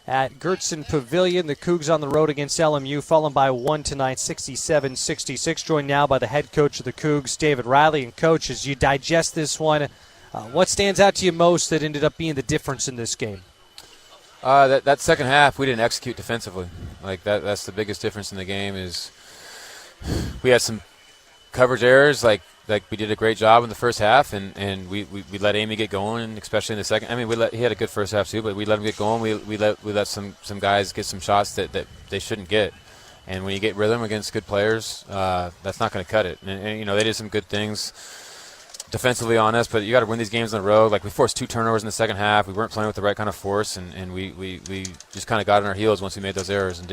at Gertson Pavilion. The Cougs on the road against LMU, fallen by 1 tonight, 67-66. Joined now by the head coach of the Cougs, David Riley. And, Coach, as you digest this one, what stands out to you most that ended up being the difference in this game? That second half, we didn't execute defensively. That's the biggest difference in the game is we had some coverage errors. Like we did a great job in the first half, and we let Amy get going, especially in the second. I mean, he had a good first half too, but we let him get going. We let some guys get some shots that they shouldn't get. And when you get rhythm against good players, that's not going to cut it. And they did some good things defensively on us, but you got to win these games on the road. Like, we forced 2 turnovers in the second half. We weren't playing with the right kind of force, and we just kind of got on our heels once we made those errors and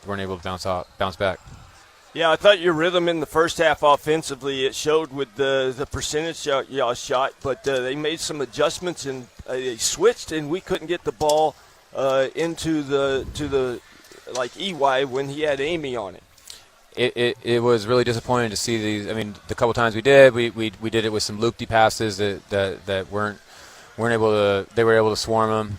weren't able to bounce back. Yeah, I thought your rhythm in the first half offensively, it showed with the percentage y'all shot, but they made some adjustments and they switched, and we couldn't get the ball into the EY when he had Amy on it. It was really disappointing to see these. I mean, the couple times we did it with some loopy passes that weren't able to. They were able to swarm them.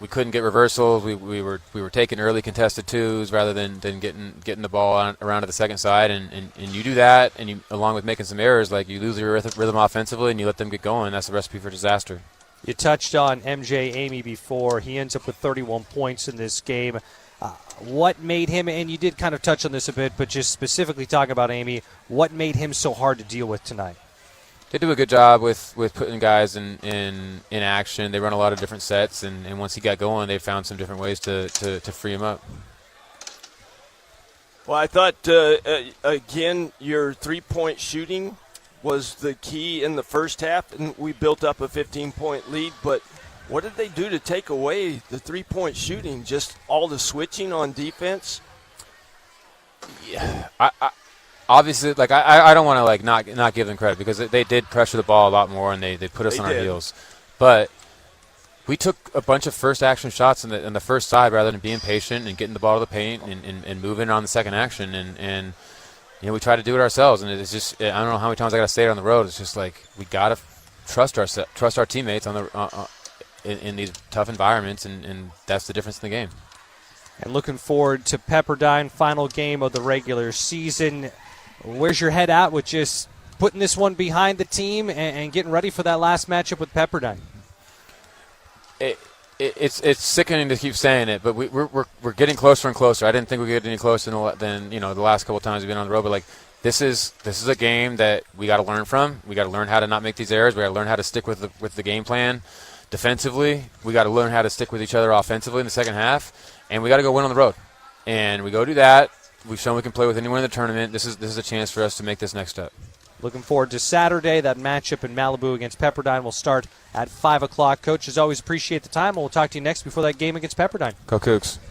We couldn't get reversals. We were taking early contested twos rather than getting the ball around to the second side. And you do that, and you, along with making some errors, like you lose your rhythm offensively and you let them get going. That's a recipe for disaster. You touched on MJ Amy before. He ends up with 31 points in this game. What made him, and you did kind of touch on this a bit, but just specifically talking about Amy, what made him so hard to deal with tonight? They do a good job with putting guys in action. They run a lot of different sets, and once he got going, they found some different ways to free him up. Well, I thought, again, your three-point shooting was the key in the first half, and we built up a 15-point lead, but what did they do to take away the three-point shooting? Just all the switching on defense? Yeah, obviously, I don't want to not give them credit because they did pressure the ball a lot more and they put us on our heels. But we took a bunch of first action shots in the first side rather than being patient and getting the ball to the paint and moving on the second action. And we try to do it ourselves. And it's just, I don't know how many times I got to say it on the road. It's just like we got to trust our teammates in these tough environments, and that's the difference in the game. And looking forward to Pepperdine, final game of the regular season. Where's your head at with just putting this one behind the team and getting ready for that last matchup with Pepperdine? It's sickening to keep saying it, but we're getting closer and closer. I didn't think we could get any closer than the last couple of times we've been on the road, but this is a game that we got to learn from. We got to learn how to not make these errors. We got to learn how to stick with the game plan. Defensively, we got to learn how to stick with each other offensively in the second half, and we got to go win on the road. And we go do that. We've shown we can play with anyone in the tournament. This is a chance for us to make this next step. Looking forward to Saturday. That matchup in Malibu against Pepperdine will start at 5 o'clock. Coach, as always, appreciate the time, and we'll talk to you next before that game against Pepperdine. Go Cougs.